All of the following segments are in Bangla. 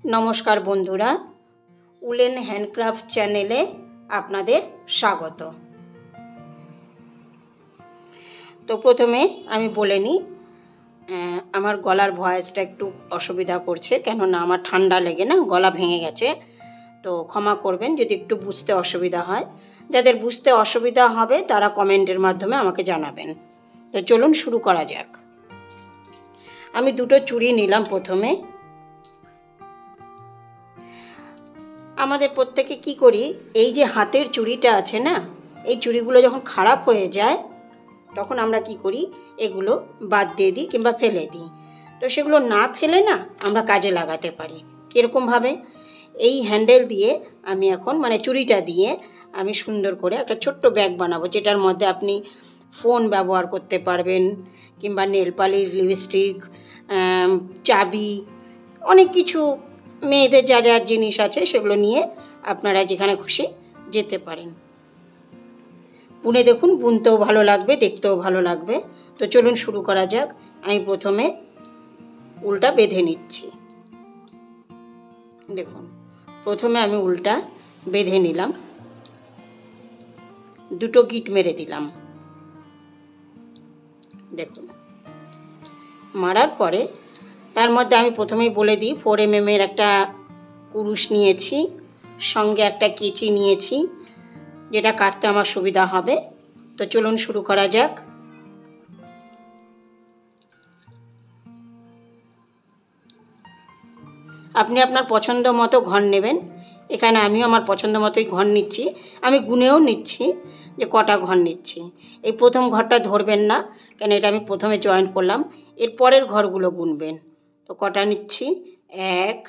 नमस्कार बंधुरा उलेन हैंडक्राफ्ट चैनेले आपनादेर स्वागत। तो प्रथमे आमी बोले निई आमार गलार भয়েসটা একটু অসুবিধা করছে, কেননা আমার ঠান্ডা লেগে না গলা ভেঙে গেছে। তো ক্ষমা করবেন যদি একটু বুঝতে অসুবিধা হয়। যাদের বুঝতে অসুবিধা হবে তারা কমেন্টের মাধ্যমে আমাকে জানাবেন। তো চলুন শুরু করা যাক। আমি দুটো চুড়ি নিলাম প্রথমে। আমাদের প্রত্যেকে কি করি, এই যে হাতের চুড়িটা আছে না, এই চুড়িগুলো যখন খারাপ হয়ে যায় তখন আমরা কি করি, এগুলো বাদ দিয়ে দিই কিংবা ফেলে দিই। তো সেগুলো না ফেলে না আমরা কাজে লাগাতে পারি। কীরকমভাবে, এই হ্যান্ডেল দিয়ে আমি এখন চুড়িটা দিয়ে আমি সুন্দর করে একটা ছোট্ট ব্যাগ বানাবো, যেটার মধ্যে আপনি ফোন ব্যবহার করতে পারবেন কিংবা নেল পালিশ, লিপস্টিক, চাবি, অনেক কিছু মেয়েদের যা যা জিনিস আছে সেগুলো নিয়ে আপনারা যেখানে খুশি যেতে পারেন। বুনে দেখুন, বুনতেও ভালো লাগবে, দেখতেও ভালো লাগবে। তো চলুন শুরু করা যাক। আমি প্রথমে উলটা বেঁধে নিচ্ছি। দেখুন, প্রথমে আমি উলটা বেঁধে নিলাম, দুটো গিট মেরে দিলাম। দেখুন, মারার পরে তার মধ্যে আমি প্রথমেই বলে দিই 4 mm এর একটা কুরুশ নিয়েছি, সঙ্গে একটা কেচি নিয়েছি, যেটা কাটতে আমার সুবিধা হবে। তো চলুন শুরু করা যাক। আপনি আপনার পছন্দ মতো ঘর নেবেন। এখানে আমিও আমার পছন্দ মতোই ঘর নিচ্ছি। আমি গুনেও নিচ্ছি যে কটা ঘর নিচ্ছি। এই প্রথম ঘরটা ধরবেন না, কেন এটা আমি প্রথমে জয়েন করলাম। এর পরের ঘরগুলো গুনবেন। তো কটা নিচ্ছি, 1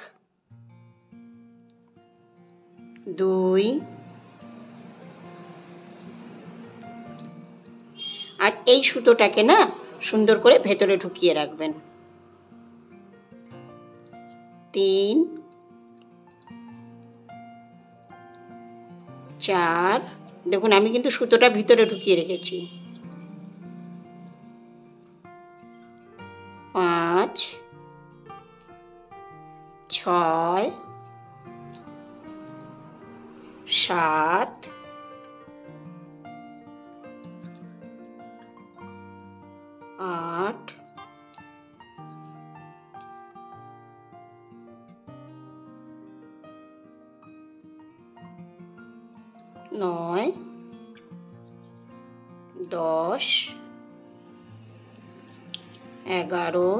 2 আর এই সুতোটাকে না সুন্দর করে ভেতরে ঢুকিয়ে রাখবেন। 3 4, দেখুন আমি কিন্তু সুতোটা ভিতরে ঢুকিয়ে রেখেছি। 5 6 7 8 9 10 11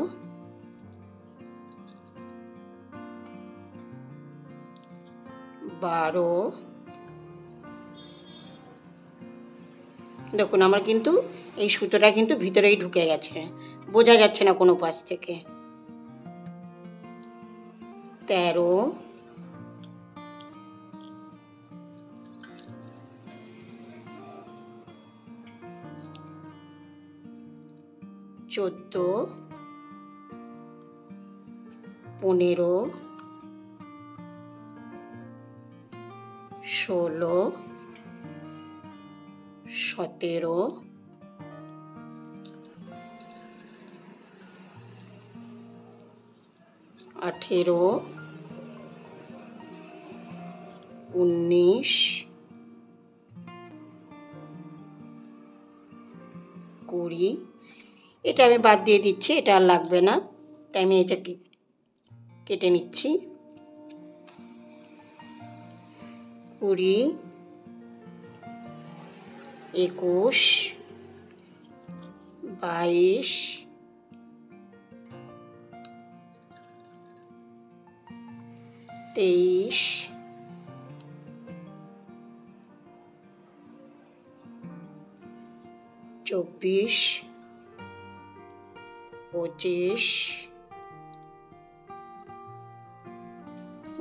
12। দেখুন আমার কিন্তু এই সুতোটা কিন্তু ভিতরেই ঢুকে গেছে, বোঝা যাচ্ছে না কোনো পাশ থেকে। 13 14 15 16 17 18 19 20। এটা আমি বাদ দিয়ে দিচ্ছি, এটা আর লাগবে না, তাই আমি এটা কেটে নিচ্ছি। 20 21 22 23 24 25।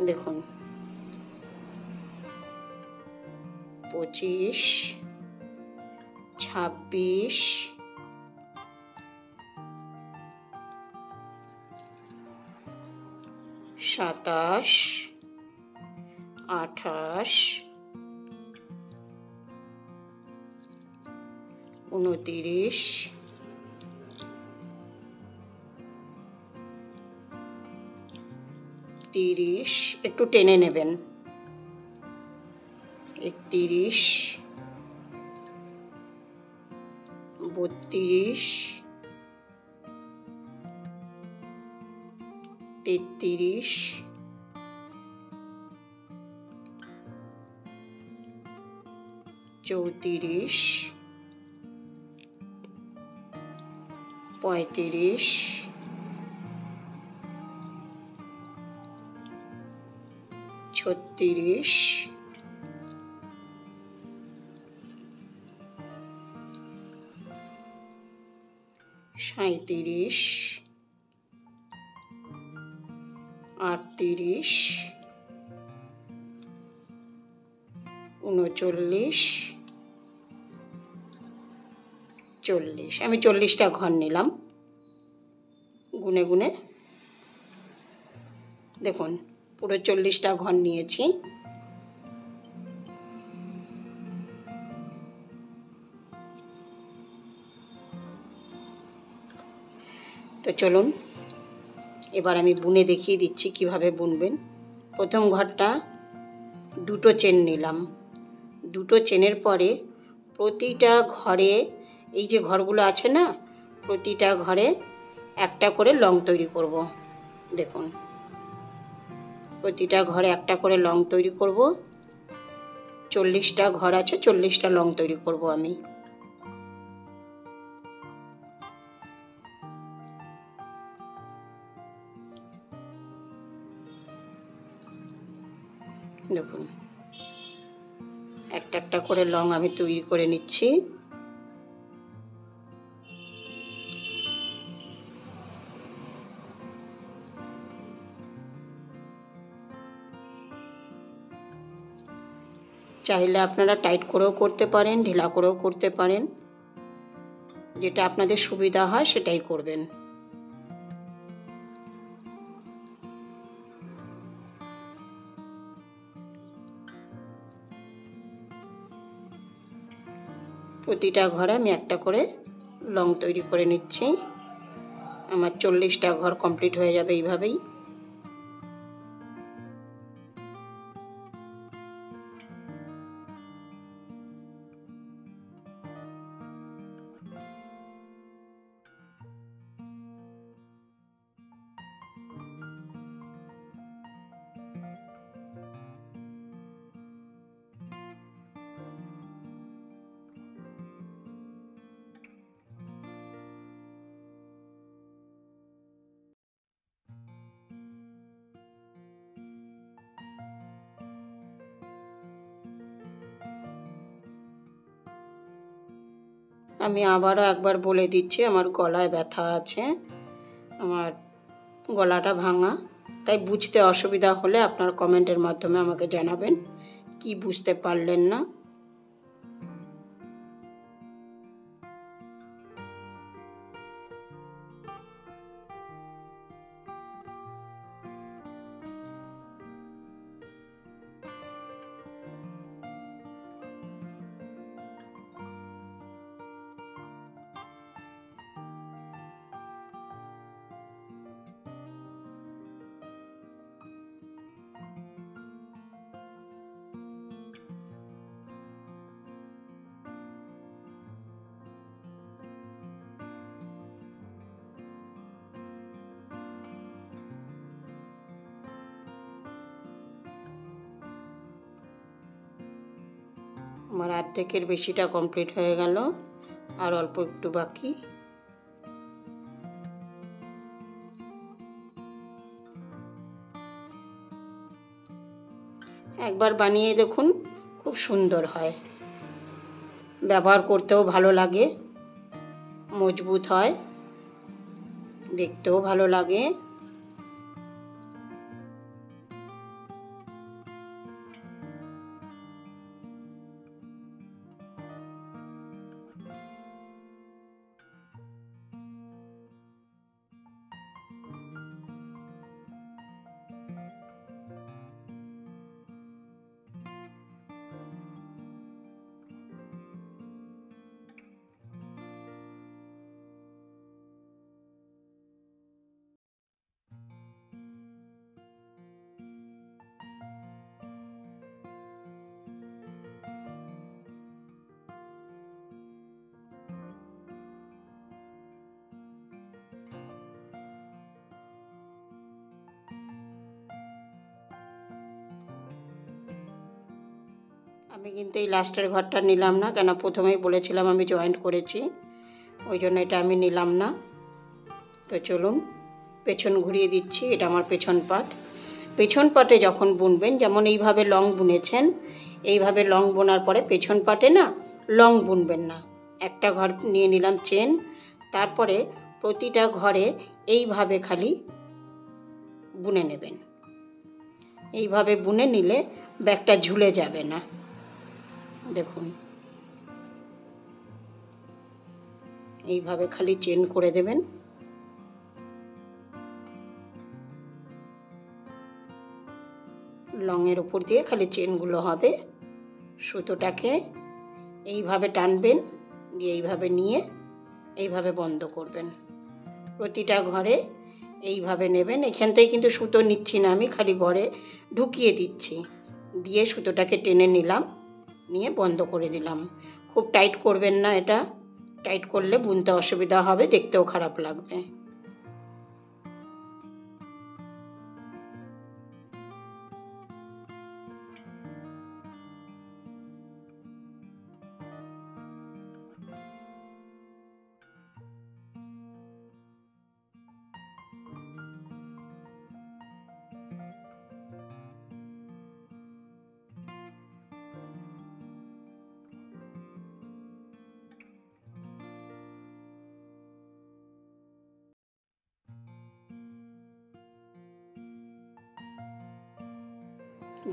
দেখুন 25 26 27 28 29 30 30, একটু টেনে নেবেন, 31, 32, 33, 34, 35, 36, 37, 38, 39, 40। আমি 40টা ঘর নিলাম গুনে গুনে। দেখুন পুরো 40টা ঘর নিয়েছি। তো চলুন এবার আমি বুনে দেখিয়ে দিচ্ছি কিভাবে বুনবেন। প্রথম ঘরটা 2টো চেন নিলাম। 2টো চেনের পরে প্রতিটা ঘরে, এই যে ঘরগুলো আছে না, প্রতিটা ঘরে একটা করে লং তৈরি করব। দেখুন প্রতিটা ঘরে একটা করে লং তৈরি করব। 40টা ঘর আছে, 40টা লং তৈরি করব আমি। দেখুন একটা একটা করে লং আমি তৈরি করে নিচ্ছি। চাইলে আপনারা টাইট করেও করতে পারেন, ঢিলা করেও করতে পারেন, যেটা আপনাদের সুবিধা হয় সেটাই করবেন। প্রতিটা ঘরে আমি একটা করে লং তৈরি করে নিচ্ছি। আমার 40টা ঘর কমপ্লিট হয়ে যাবে এইভাবেই। আমি আবারও একবার বলে দিচ্ছি, আমার গলায় ব্যথা আছে, আমার গলাটা ভাঙা, তাই বুঝতে অসুবিধা হলে আপনার কমেন্টের মাধ্যমে আমাকে জানাবেন কি বুঝতে পারলেন না। আমার অর্ধেকের বেশিটা কমপ্লিট হয়ে গেল, আর অল্প একটু বাকি। একবার বানিয়ে দেখুন, খুব সুন্দর হয়, ব্যবহার করতেও ভালো লাগে, মজবুত হয়, দেখতেও ভালো লাগে। আমি কিন্তু এই লাস্টের ঘরটা নিলাম না, কেন প্রথমেই বলেছিলাম আমি জয়েন্ট করেছি, ওই জন্য এটা আমি নিলাম না। তো চলুন পেছন ঘুরিয়ে দিচ্ছি, এটা আমার পেছন পাট। পেছন পাটে যখন বুনবেন, যেমন এইভাবে লং বুনেছেন, এইভাবে লং বোনার পরে পেছন পাটে না লং বুনবেন না। একটা ঘর নিয়ে নিলাম চেন, তারপরে প্রতিটা ঘরে এইভাবে খালি বুনে নেবেন। এইভাবে বুনে নিলে ব্যাগটা ঝুলে যাবে না। দেখুন এইভাবে খালি চেন করে দেবেন। লংয়ের উপর দিয়ে খালি চেনগুলো হবে। সুতোটাকে এইভাবে টানবেন, দিয়ে এইভাবে নিয়ে এইভাবে বন্ধ করবেন। প্রতিটা ঘরে এইভাবে নেবেন। এখান থেকে কিন্তু সুতো নিচ্ছি না, আমি খালি ঘরে ঢুকিয়ে দিচ্ছি, দিয়ে সুতোটাকে টেনে নিলাম, নিয়ে বন্ধ করে দিলাম। খুব টাইট করবেন না, এটা টাইট করলে বুনতে অসুবিধা হবে, দেখতেও খারাপ লাগবে।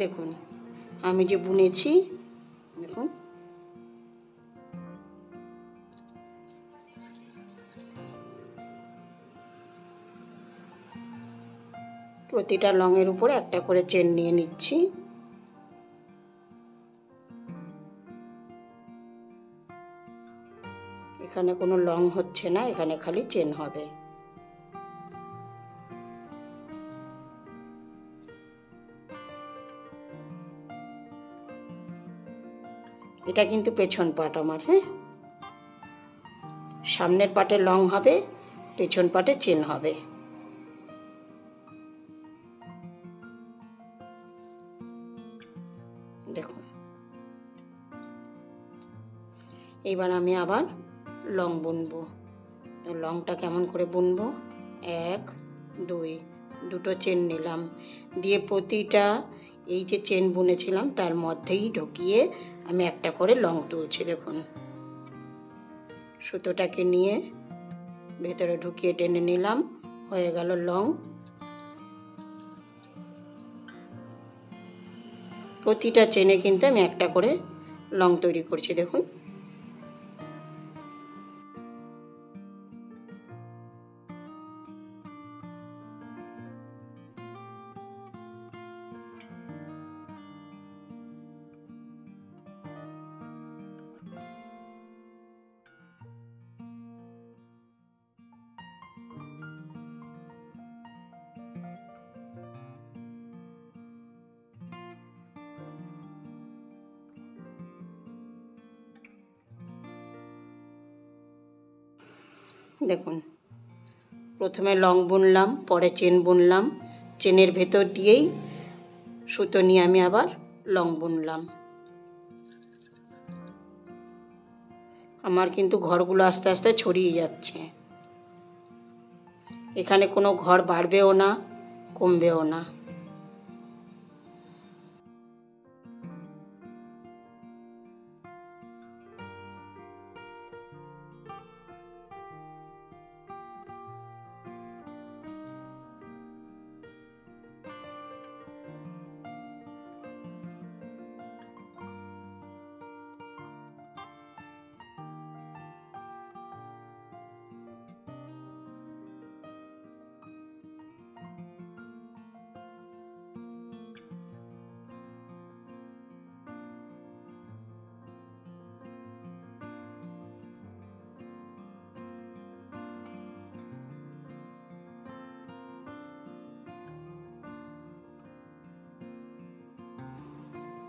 দেখুন আমি যে বুনেছি, দেখুন প্রতিটা লংয়ের উপর একটা করে চেন নিয়ে নিচ্ছি। এখানে কোনো লং হচ্ছে না, এখানে খালি চেন হবে। এটা কিন্তু পেছন পাট আমার, হ্যাঁ, সামনের পাটে লং হবে, পেছন পাটে চেন হবে। দেখুন এবার আমি আবার লং বুনবো। লংটা কেমন করে বুনবো, 1 2 দুটো চেন নিলাম, দিয়ে প্রতিটা এই যে চেন বুনেছিলাম তার মধ্যেই ঢুকিয়ে আমি একটা করে লং তুলছি। দেখুন সুতোটাকে নিয়ে ভেতরে ঢুকিয়ে টেনে নিলাম, হয়ে গেল লং। প্রতিটা চেনে কিন্তু আমি একটা করে লং তৈরি করছি। দেখুন দেখুন প্রথমে লং বুনলাম, পরে চেন বুনলাম, চেনের ভেতর দিয়েই সুতো নিয়ে আমি আবার লং বুনলাম। আমার কিন্তু ঘরগুলো আস্তে আস্তে ছড়িয়ে যাচ্ছে, এখানে কোনো ঘর বাড়বেও না কমবেও না।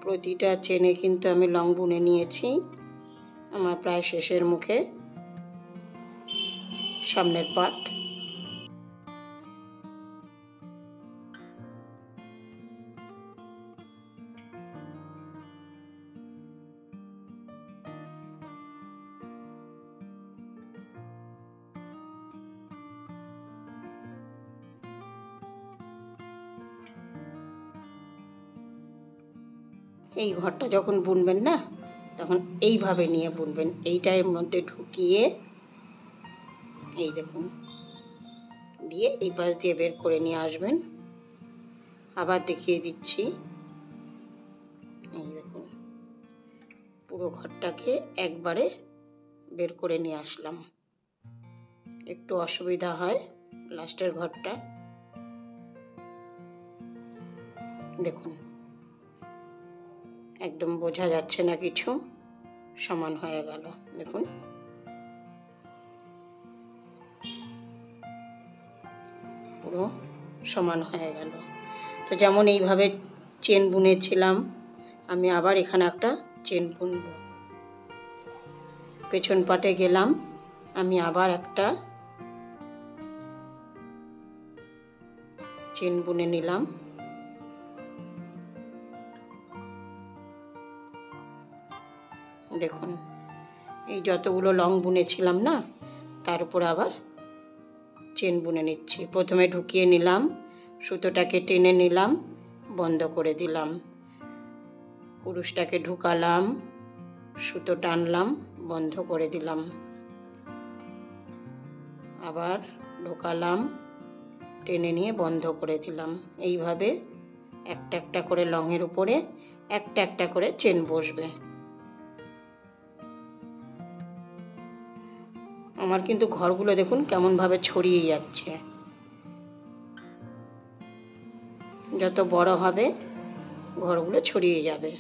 প্রতিটা চেনে কিন্তু আমি লং বুনে নিয়েছি। আমার প্রায় শেষের মুখে, সামনের পার্ট। এই ঘরটা যখন বুনবেন না, তখন এইভাবে নিয়ে বুনবেন। এইটা এর মধ্যে ঢুকিয়ে এই দেখুন দিয়ে এই পাশ দিয়ে বের করে নিয়ে আসবেন। আবার দেখিয়ে দিচ্ছি, এই দেখুন পুরো ঘরটাকে একবারে বের করে নিয়ে আসলাম। একটু অসুবিধা হয় লাস্টের ঘরটা। দেখুন একদম বোঝা যাচ্ছে না কিছু, সমান হয়ে গেল। দেখুন পুরো সমান হয়ে গেল। তো যেমন এইভাবে চেন বুনেছিলাম, আমি আবার এখানে একটা চেন বুনব। পেছন পাটে গেলাম, আমি আবার একটা চেন বুনে নিলাম। দেখুন এই যতগুলো লং বুনেছিলাম না, তার উপর আবার চেন বুনে নিচ্ছি। প্রথমে ঢুকিয়ে নিলাম, সুতোটাকে টেনে নিলাম, বন্ধ করে দিলাম। কুরুশটাকে ঢুকালাম, সুতো টানলাম, বন্ধ করে দিলাম। আবার ঢোকালাম, টেনে নিয়ে বন্ধ করে দিলাম। এইভাবে একটা একটা করে লংয়ের উপরে একটা একটা করে চেন বসবে। আমার কিন্তু ঘরগুলো দেখুন কেমনভাবে ছড়িয়ে যাচ্ছে। যত বড় হবে ঘরগুলো ছড়িয়ে যাবে।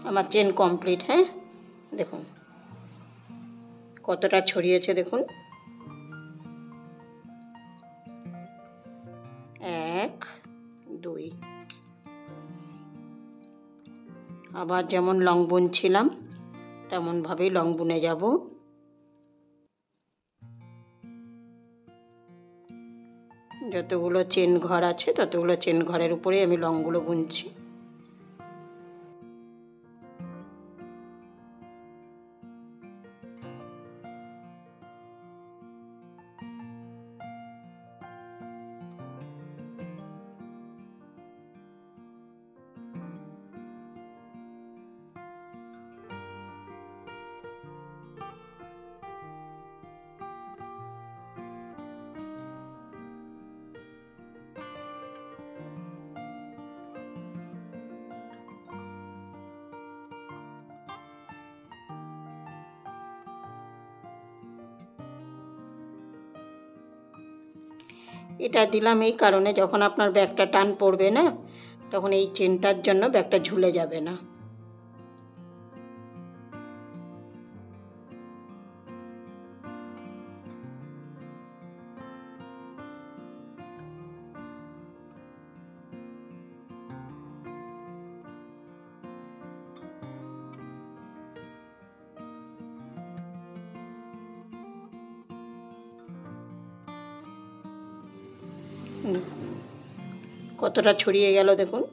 আমার চেন কমপ্লিট। হ্যাঁ দেখুন কতটা ছড়িয়েছে, দেখুন 1 2। আবার যেমন লং বুনছিলাম তেমনভাবেই লং বুনে যাব। যতগুলো চেন ঘর আছে ততগুলো চেন ঘরের উপরে আমি লংগুলো বুনছি। এটা দিলাম এই কারণে, যখন আপনার ব্যাগটা টান পড়বে না, তখন এই চেনটার জন্য ব্যাগটা ঝুলে যাবে না। কতটা ছড়িয়ে গেল দেখুন।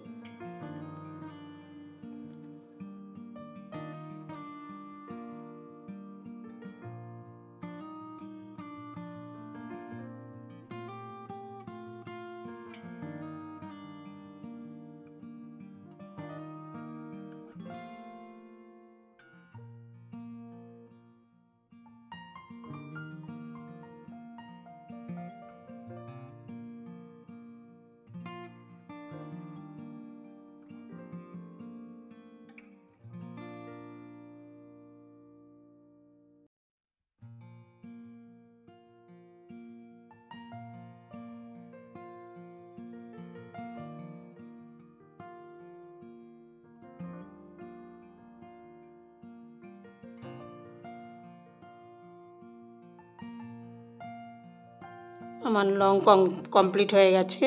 আমার লং কমপ্লিট হয়ে গেছে।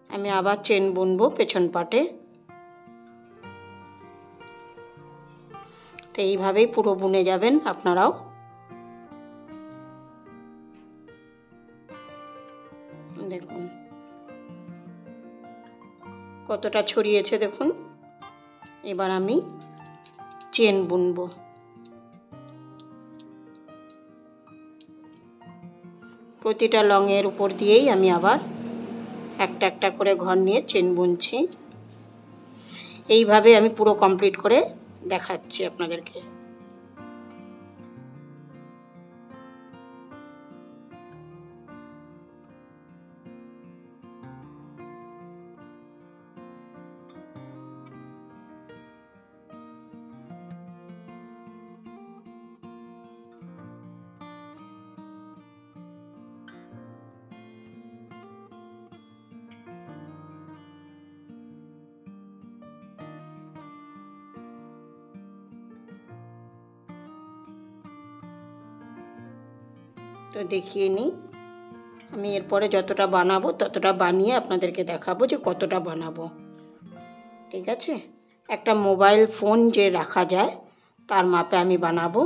আমি আবার চেন বুনবো পেছন পাটে। তো এইভাবেই পুরো বুনে যাবেন আপনারাও। দেখুন কতটা ছড়িয়েছে দেখুন। এবার আমি চেন বুনবো। প্রতিটা লংয়ের উপর দিয়েই আমি আবার একটা একটা করে ঘর নিয়ে চেন বুনছি। এইভাবে আমি পুরো কমপ্লিট করে দেখাচ্ছি আপনাদেরকে। তো দেখিয়ে নিই, আমি এরপরে যতটা বানাবো ততটা বানিয়ে আপনাদেরকে দেখাবো যে কতটা বানাবো। ঠিক আছে, একটা মোবাইল ফোন যে রাখা যায় তার মাপে আমি বানাবো।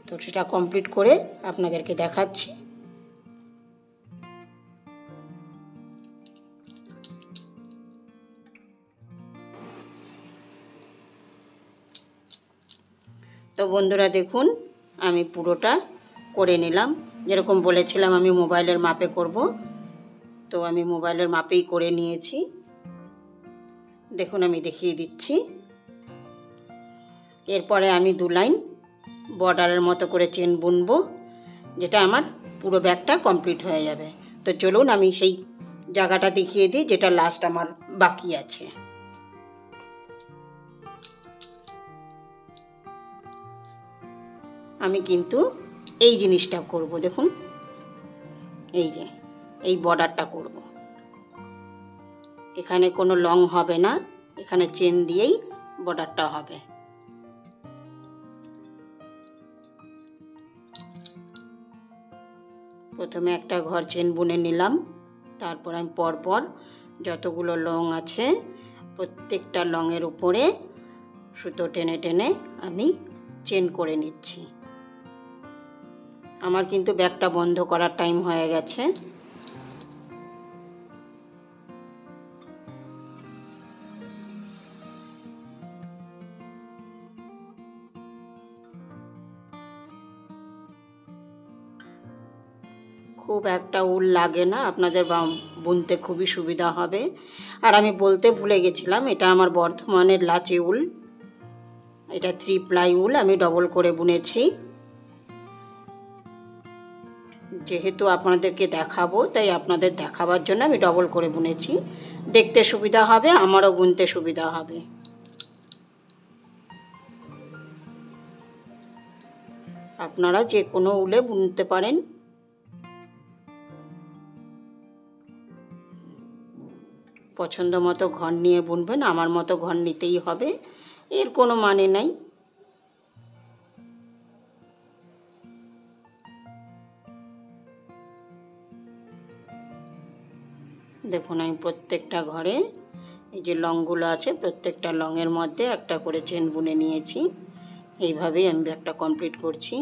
তো সেটা কমপ্লিট করে আপনাদেরকে দেখাচ্ছি। তো বন্ধুরা দেখুন, আমি পুরোটা করে নিলাম। যেরকম বলেছিলাম আমি মোবাইলের মাপে করব, তো আমি মোবাইলের মাপেই করে নিয়েছি। দেখুন আমি দেখিয়ে দিচ্ছি। এরপরে আমি 2 লাইন বর্ডারের মতো করে চেন বুনবো, যেটা আমার পুরো ব্যাগটা কমপ্লিট হয়ে যাবে। তো চলুন আমি সেই জায়গাটা দেখিয়ে দিই যেটা লাস্ট আমার বাকি আছে। আমি কিন্তু এই জিনিসটা করব, দেখুন এই যে এই বর্ডারটা করব। এখানে কোনো লং হবে না, এখানে চেন দিয়েই বর্ডারটা হবে। প্রথমে একটা ঘর চেন বুনে নিলাম, তারপর আমি পরপর যতগুলো লং আছে প্রত্যেকটা লংয়ের উপরে সুতো টেনে টেনে আমি চেন করে নিচ্ছি। আমার কিন্তু ব্যাগটা বন্ধ করার টাইম হয়ে গেছে। খুব একটা উল লাগে না, আপনাদের বুনতে খুবই সুবিধা হবে। আর আমি বলতে ভুলে গেছিলাম, এটা আমার বর্ধমানের লাচি উল, এটা 3 প্লাই উল আমি ডবল করে বুনেছি। যেহেতু আপনাদেরকে দেখাবো তাই আপনাদের দেখাবার জন্য আমি ডবল করে বুনেছি। দেখতে সুবিধা হবে, আমারও বুনতে সুবিধা হবে। আপনারা যে কোনো উলে বুনতে পারেন। পছন্দ মতো ঘর নিয়ে বুনবেন, আমার মতো ঘর নিতেই হবে, এর কোনো মানে নাই। দেখুন আমি প্রত্যেকটা ঘরে এই যে লংগুলো আছে প্রত্যেকটা লংয়ের মধ্যে একটা করে চেন বুনে নিয়েছি। এইভাবেই আমি একটা কমপ্লিট করছি।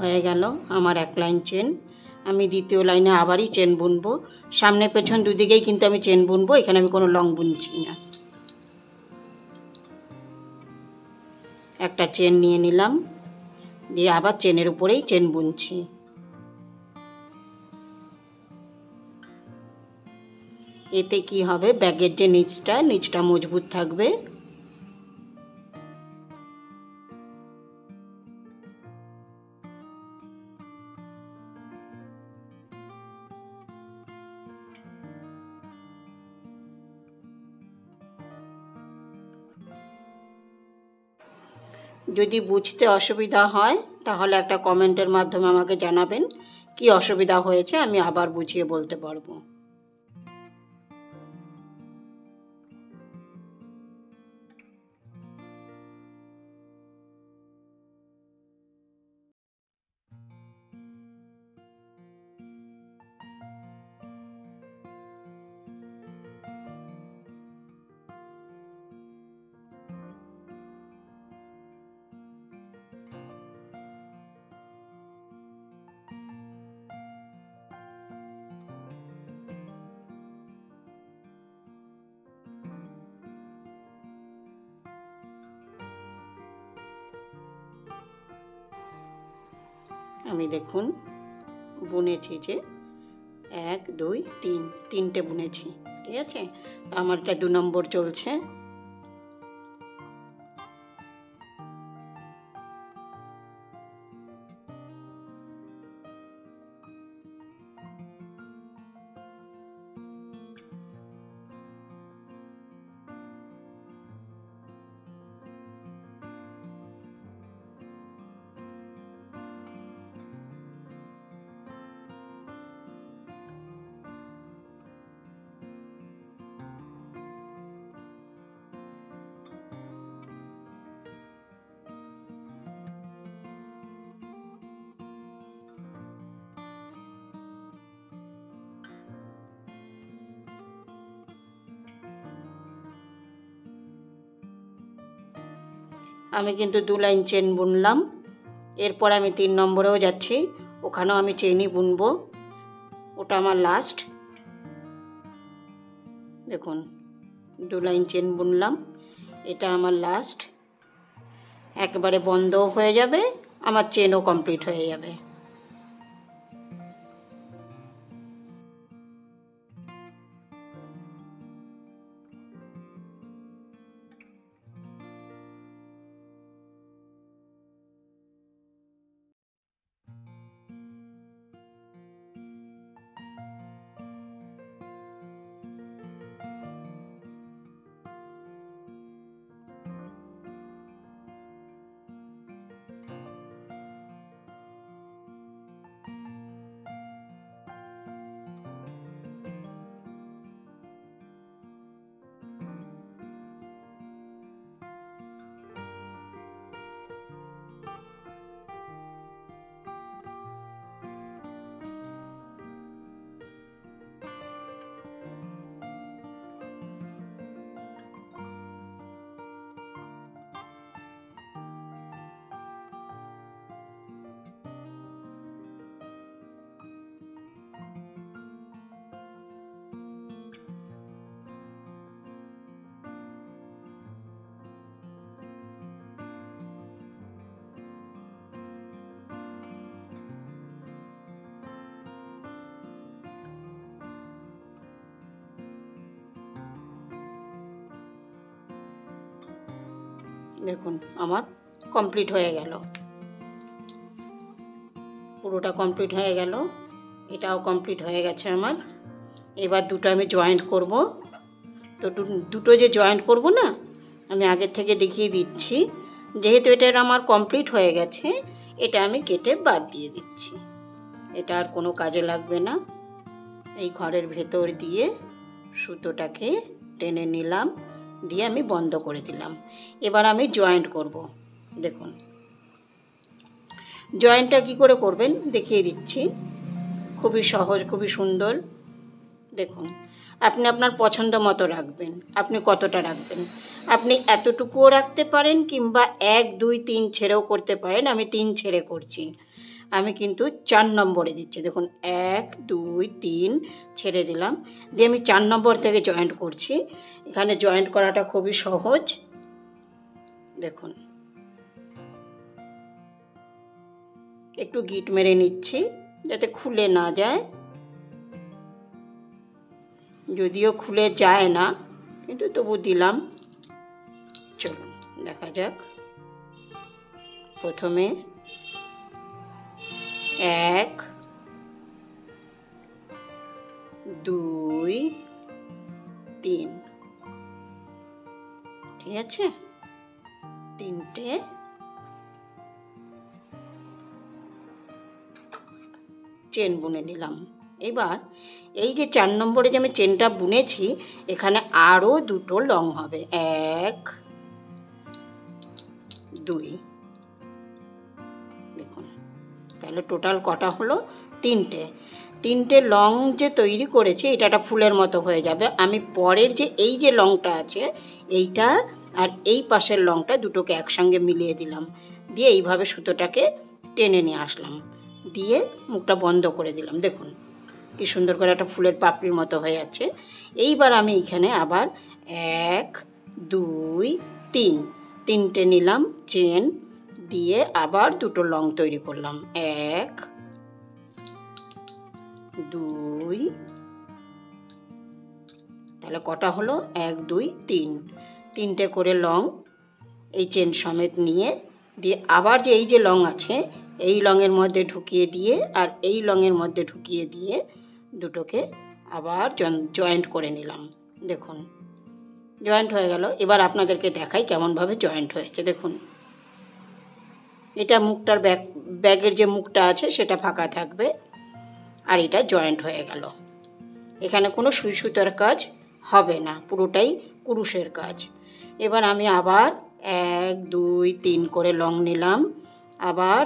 হয়ে গেল আমার 1 লাইন চেন। আমি দ্বিতীয় লাইনে আবারই চেন বুনবো, সামনে পেছন দুদিকেই কিন্তু আমি চেন বুনবো, এখানে আমি কোনো লং বুনছি না। একটা চেন নিয়ে নিলাম, দিয়ে আবার চেনের উপরেই চেন বুনছি। এতে কি হবে, ব্যাগের যে নিচটা মজবুত থাকবে। যদি বুঝতে অসুবিধা হয় তাহলে একটা কমেন্টের মাধ্যমে আমাকে জানাবেন কি অসুবিধা হয়েছে, আমি আবার বুঝিয়ে বলতে পারবো। আমি দেখুন বুনেছি যে 1 2 3 তিনটে বুনেছি, ঠিক আছে। আমারটা 2 নম্বর চলছে। আমি কিন্তু 2 লাইন চেন বুনলাম। এরপর আমি 3 নম্বরেও যাচ্ছি, ওখানেও আমি চেনই বুনবো, ওটা আমার লাস্ট। দেখুন 2 লাইন চেন বুনলাম, এটা আমার লাস্ট। একবারে বন্ধও হয়ে যাবে, আমার চেনও কমপ্লিট হয়ে যাবে। দেখুন আমার কমপ্লিট হয়ে গেল, পুরোটা কমপ্লিট হয়ে গেল, এটাও কমপ্লিট হয়ে গেছে আমার। এবার দুটো আমি জয়েন্ট করব। তো দুটো যে জয়েন্ট করব না, আমি আগের থেকে দেখিয়ে দিচ্ছি। যেহেতু এটা আমার কমপ্লিট হয়ে গেছে, এটা আমি কেটে বাদ দিয়ে দিচ্ছি, এটা আর কোনো কাজে লাগবে না। এই ঘরের ভেতর দিয়ে সুতোটাকে টেনে নিলাম, দিয়ে আমি বন্ধ করে দিলাম। এবার আমি জয়েন্ট করব। দেখুন জয়েন্টটা কি করে করবেন দেখিয়ে দিচ্ছি, খুবই সহজ, খুবই সুন্দর। দেখুন আপনি আপনার পছন্দ মতো রাখবেন, আপনি কতটা রাখবেন, আপনি এতটুকুও রাখতে পারেন কিংবা 1 2 3 ছেড়েও করতে পারেন। আমি 3 ছেড়ে করছি, আমি কিন্তু 4 নম্বরে দিচ্ছি। দেখুন 1 2 3 ছেড়ে দিলাম, দিয়ে আমি 4 নম্বর থেকে জয়েন্ট করছি। এখানে জয়েন্ট করাটা খুবই সহজ। দেখুন একটু গিট মেরে নিচ্ছি যাতে খুলে না যায়, যদিও খুলে যায় না কিন্তু তবু দিলাম। চলুন দেখা যাক। প্রথমে 1 2 3, ঠিক আছে, 3টে চেন বুনে নিলাম। এবার এই যে 4 নম্বরে যে আমি চেনটা বুনেছি, এখানে আরও 2টো লং হবে, 1 2। দেখুন তাহলে টোটাল কটা হলো? 3টে লং যে তৈরি করেছি, এটা একটা ফুলের মতো হয়ে যাবে। আমি পরের যে এই যে লংটা আছে, এইটা আর এই পাশের লংটা দুটোকে একসঙ্গে মিলিয়ে দিলাম, দিয়ে এইভাবে সুতোটাকে টেনে নিয়ে আসলাম, দিয়ে মুখটা বন্ধ করে দিলাম। দেখুন কি সুন্দর করে একটা ফুলের পাপড়ির মতো হয়ে যাচ্ছে। এইবার আমি এখানে আবার 1 2 3 3টে নিলাম চেন, দিয়ে আবার 2টো লং তৈরি করলাম, 1 2। তাহলে কটা হলো? 1 2 3। 3টে করে লং এই চেন সমেত নিয়ে, দিয়ে আবার যে এই যে লং আছে, এই লংয়ের মধ্যে ঢুকিয়ে দিয়ে আর এই লংয়ের মধ্যে ঢুকিয়ে দিয়ে দুটোকে আবার জয়েন্ট করে নিলাম। দেখুন জয়েন্ট হয়ে গেল। এবার আপনাদেরকে দেখাই কেমনভাবে জয়েন্ট হয়েছে। দেখুন এটা মুখটার ব্যাগের যে মুখটা আছে সেটা ফাঁকা থাকবে, আর এটা জয়েন্ট হয়ে গেল। এখানে কোনো সুই সুতোর কাজ হবে না, পুরোটাই কুরুশের কাজ। এবার আমি আবার 1 2 3 করে লং নিলাম, আবার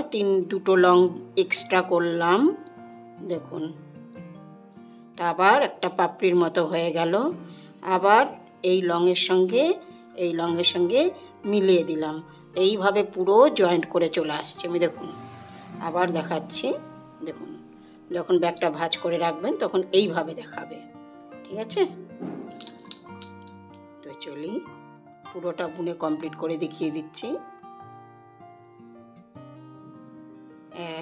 2টো লং এক্সট্রা করলাম। দেখুন আবার একটা পাপড়ির মতো হয়ে গেল। আবার এই লংয়ের সঙ্গে মিলিয়ে দিলাম, এইভাবে পুরো জয়েন্ট করে চলে আসছে। আমি দেখুন আবার দেখাচ্ছি। দেখুন যখন ব্যাগটা ভাঁজ করে রাখবেন তখন এইভাবে দেখাবে, ঠিক আছে? তো চলি পুরোটা বুনে কমপ্লিট করে দেখিয়ে দিচ্ছি।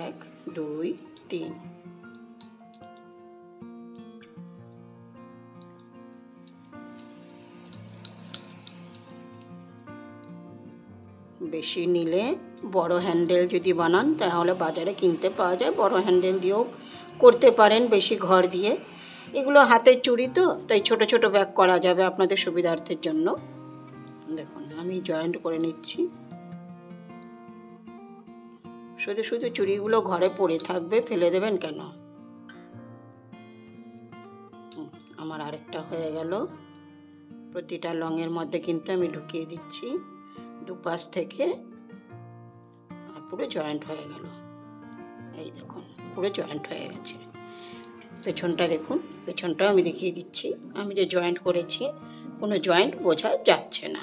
1 2 3। বেশি নিলে বড় হ্যান্ডেল যদি বানান তাহলে বাজারে কিনতে পাওয়া যায়, বড় হ্যান্ডেল দিয়েও করতে পারেন, বেশি ঘর দিয়ে। এগুলো হাতের চুড়ি তো, তাই ছোট ছোট ব্যাগ করা যাবে আপনাদের সুবিধার্থের জন্য। দেখুন আমি জয়েন্ট করে নিচ্ছি। শুধু শুধু চুড়িগুলো ঘরে পড়ে থাকবে, ফেলে দেবেন কেন? আমার আরেকটা হয়ে গেল। প্রতিটা লংয়ের মধ্যে কিন্তু আমি ঢুকিয়ে দিচ্ছি দুপাশ থেকে, আর পুরো জয়েন্ট হয়ে গেল। এই দেখুন পুরো জয়েন্ট হয়ে গেছে। পেছনটা দেখুন, পেছনটাও আমি দেখিয়ে দিচ্ছি। আমি যে জয়েন্ট করেছি কোনো জয়েন্ট বোঝা যাচ্ছে না,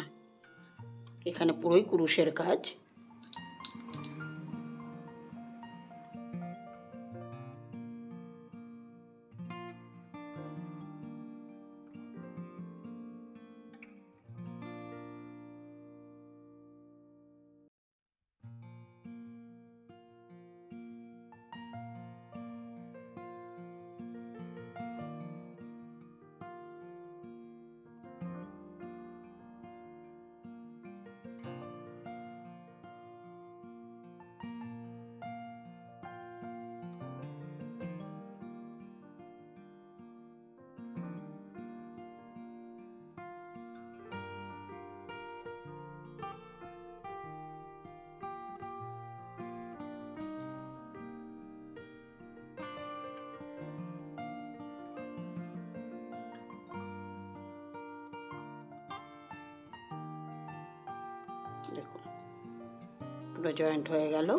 এখানে পুরোই কুরুশের কাজ। দেখুন পুরো জয়েন্ট হয়ে গেল।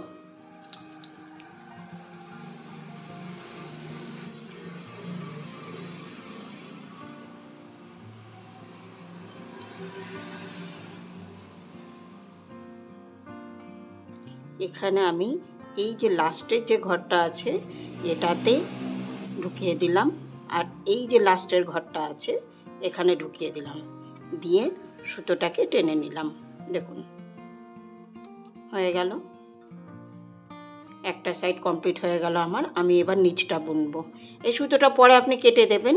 এখানে আমি এই যে লাস্টের যে ঘরটা আছে এটাতে ঢুকিয়ে দিলাম, আর এই যে লাস্টের ঘরটা আছে এখানে ঢুকিয়ে দিলাম, দিয়ে সুতোটাকে টেনে নিলাম। দেখুন হয়ে গেল, একটা সাইড কমপ্লিট হয়ে গেল আমার। আমি এবার নিচটা বুনবো। এই সুতোটা পরে আপনি কেটে দেবেন,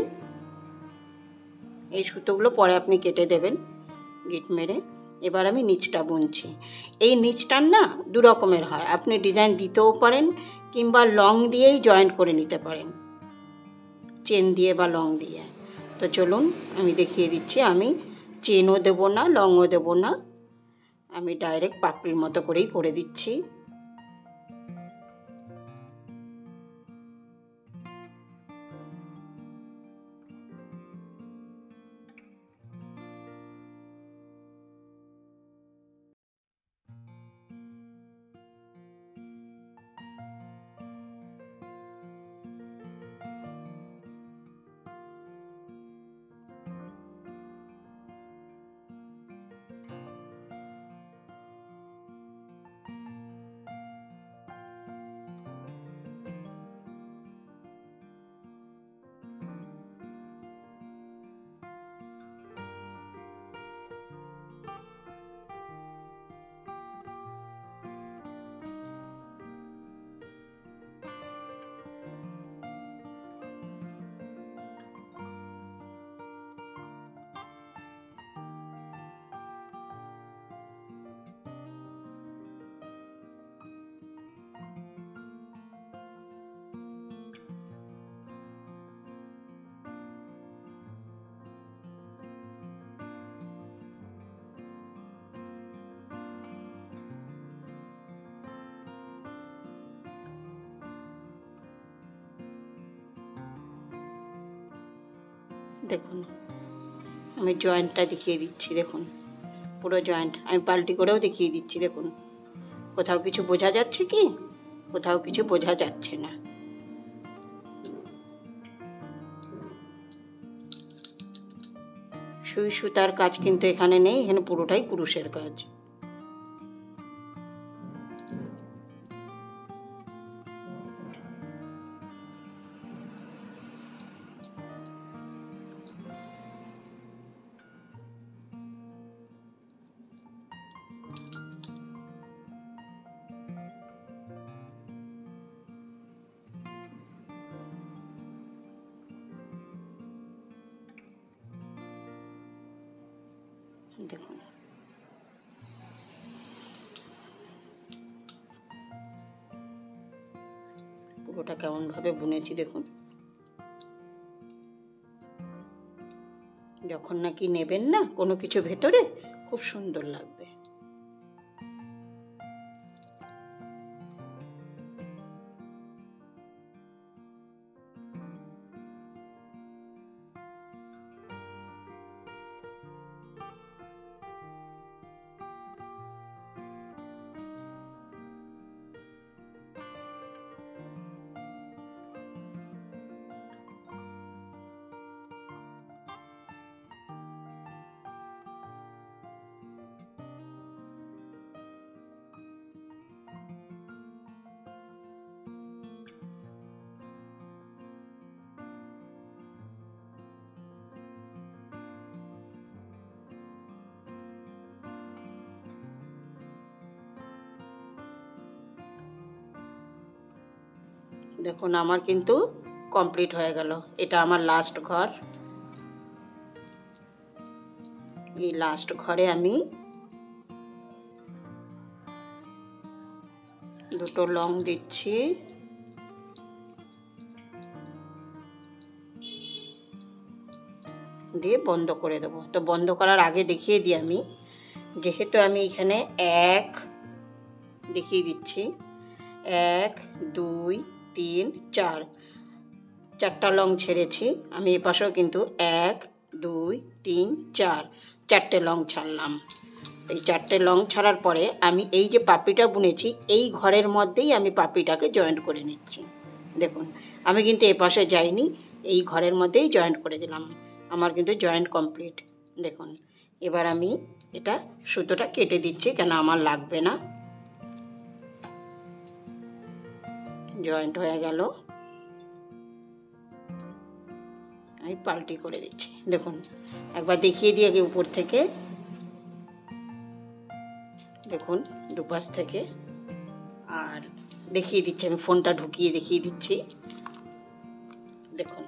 এই সুতোগুলো পরে আপনি কেটে দেবেন গিট মেরে। এবার আমি নিচটা বুনছি। এই নিচটার না দু রকমের হয়, আপনি ডিজাইন দিতেও পারেন কিংবা লং দিয়েই জয়েন্ট করে নিতে পারেন, চেন দিয়ে বা লং দিয়ে। তো চলুন আমি দেখিয়ে দিচ্ছি। আমি চেনও দেবো না, লংও দেবো না, আমি ডাইরেক্ট পাপড়ির মতো করেই করে দিচ্ছি। দেখুন আমি জয়েন্টটা দেখিয়ে দিচ্ছি, দেখুন পুরো জয়েন্ট আমি পাল্টি করেও দেখিয়ে দিচ্ছি। দেখুন কোথাও কিছু বোঝা যাচ্ছে কি? কোথাও কিছু বোঝা যাচ্ছে না। সুই সুতার কাজ কিন্তু এখানে নেই, এখানে পুরোটাই কুরুশের কাজ। দেখুন পুরোটা কেমন ভাবে বুনেছি। দেখুন যখন নাকি নেবেন না কোনো কিছু ভেতরে, খুব সুন্দর লাগবে। দেখুন আমার কিন্তু কমপ্লিট হয়ে গেল। এটা আমার লাস্ট ঘর। এই লাস্ট ঘরে আমি দুটো লং দিচ্ছি, দিয়ে বন্ধ করে দেবো। তো বন্ধ করার আগে দেখিয়ে দিই আমি, যেহেতু আমি এখানে এক দেখিয়ে দিচ্ছি, 1 2 3 4 চারটা লং ছেড়েছি আমি। এপাশেও কিন্তু 1 2 3 4 চারটে লং ছাড়লাম। এই চারটে লং ছাড়ার পরে আমি এই যে পাপড়িটা বুনেছি এই ঘরের মধ্যেই আমি পাপড়িটাকে জয়েন্ট করে নিচ্ছি। দেখুন আমি কিন্তু এপাশে যাইনি, এই ঘরের মধ্যেই জয়েন্ট করে দিলাম। আমার কিন্তু জয়েন্ট কমপ্লিট। দেখুন এবার আমি এটা সুতোটা কেটে দিচ্ছি, কেন আমার লাগবে না। জয়েন্ট হয়ে গেল, আমি পাল্টি করে দিচ্ছি। দেখুন একবার দেখিয়ে দিয়ে আগে উপর থেকে, দেখুন দুপাশ থেকে, আর দেখিয়ে দিচ্ছি আমি ফোনটা ঢুকিয়ে দেখিয়ে দিচ্ছি। দেখুন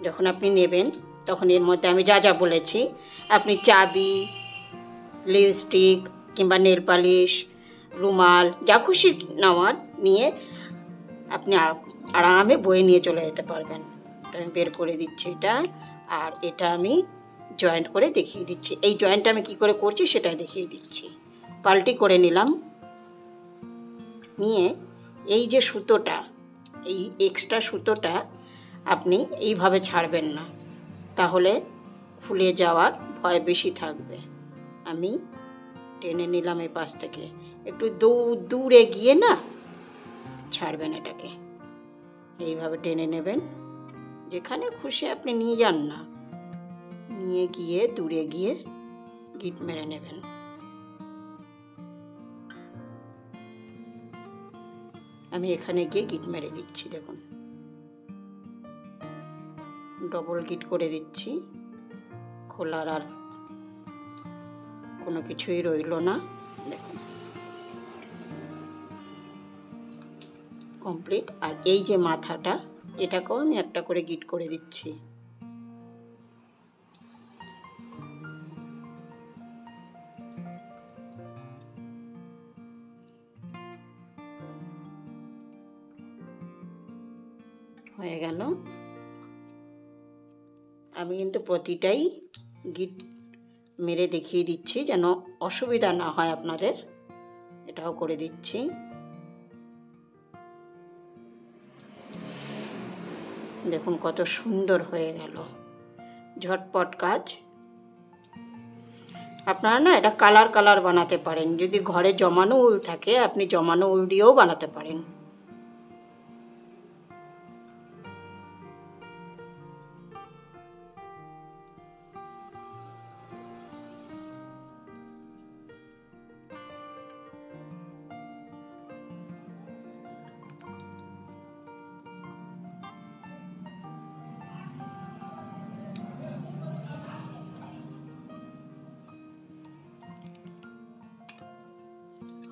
যখন আপনি নেবেন তখন এর মধ্যে আমি যা যা বলেছি, আপনি চাবি, লিপস্টিক কিংবা নেল পালিশ, রুমাল, যা খুশি নেওয়ার নিয়ে আপনি আরামে বয়ে নিয়ে চলে যেতে পারবেন। তো আমি বের করে দিচ্ছি এটা, আর এটা আমি জয়েন্ট করে দেখিয়ে দিচ্ছি। এই জয়েন্টটা আমি কি করে করছি সেটাই দেখিয়ে দিচ্ছি। পাল্টি করে নিলাম, নিয়ে এই যে সুতোটা, এই এক্সট্রা সুতোটা আপনি এইভাবে ছাড়বেন না, তাহলে খুলে যাওয়ার ভয় বেশি থাকবে। আমি টেনে নিলাম এই পাশ থেকে, একটু দূরে গিয়ে না ছাড়বেন এটাকে, এইভাবে টেনে নেবেন। যেখানে খুশি আপনি নিয়ে যান না, নিয়ে গিয়ে দূরে গিয়ে গিট মেরে নেবেন। আমি এখানে গিয়ে গিট মেরে দিচ্ছি। দেখুন ডবল গিট করে দিচ্ছি, খোলার আর কোনো কিছুই রইল না। দেখুন কমপ্লিট। আর এই যে মাথাটা, এটাকেও আমি একটা করে গিট করে দিচ্ছি। হয়ে গেল। আমি কিন্তু প্রতিটাই গিট মেরে দেখিয়ে দিচ্ছি যেন অসুবিধা না হয় আপনাদের। এটাও করে দিচ্ছি। দেখুন কত সুন্দর হয়ে গেল। ঝটপট কাজ। আপনারা না এটা কালার কালার বানাতে পারেন, যদি ঘরে জমানো উল থাকে আপনি জমানো উল দিয়েও বানাতে পারেন।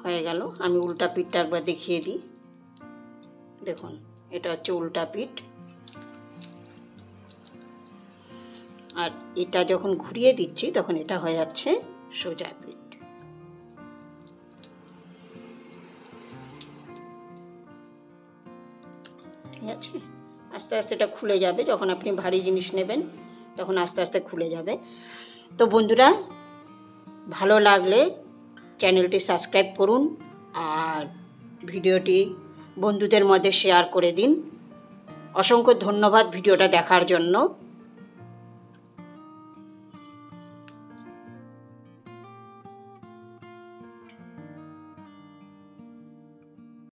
হয়ে গেল। আমি উল্টা পিঠটা একবার দেখিয়ে দিই। দেখুন, এটা হচ্ছে উল্টা পিঠ, আর এটা যখন ঘুরিয়ে দিচ্ছি তখন এটা হয়ে যাচ্ছে সোজা পিঠ। ঠিক আছে, আস্তে আস্তে এটা খুলে যাবে, যখন আপনি ভারী জিনিস নেবেন তখন আস্তে আস্তে খুলে যাবে। তো বন্ধুরা, ভালো লাগলে চ্যানেলটি সাবস্ক্রাইব করুন আর ভিডিওটি বন্ধুদের মধ্যে শেয়ার করে দিন। অসংখ্য ধন্যবাদ ভিডিওটা দেখার জন্য।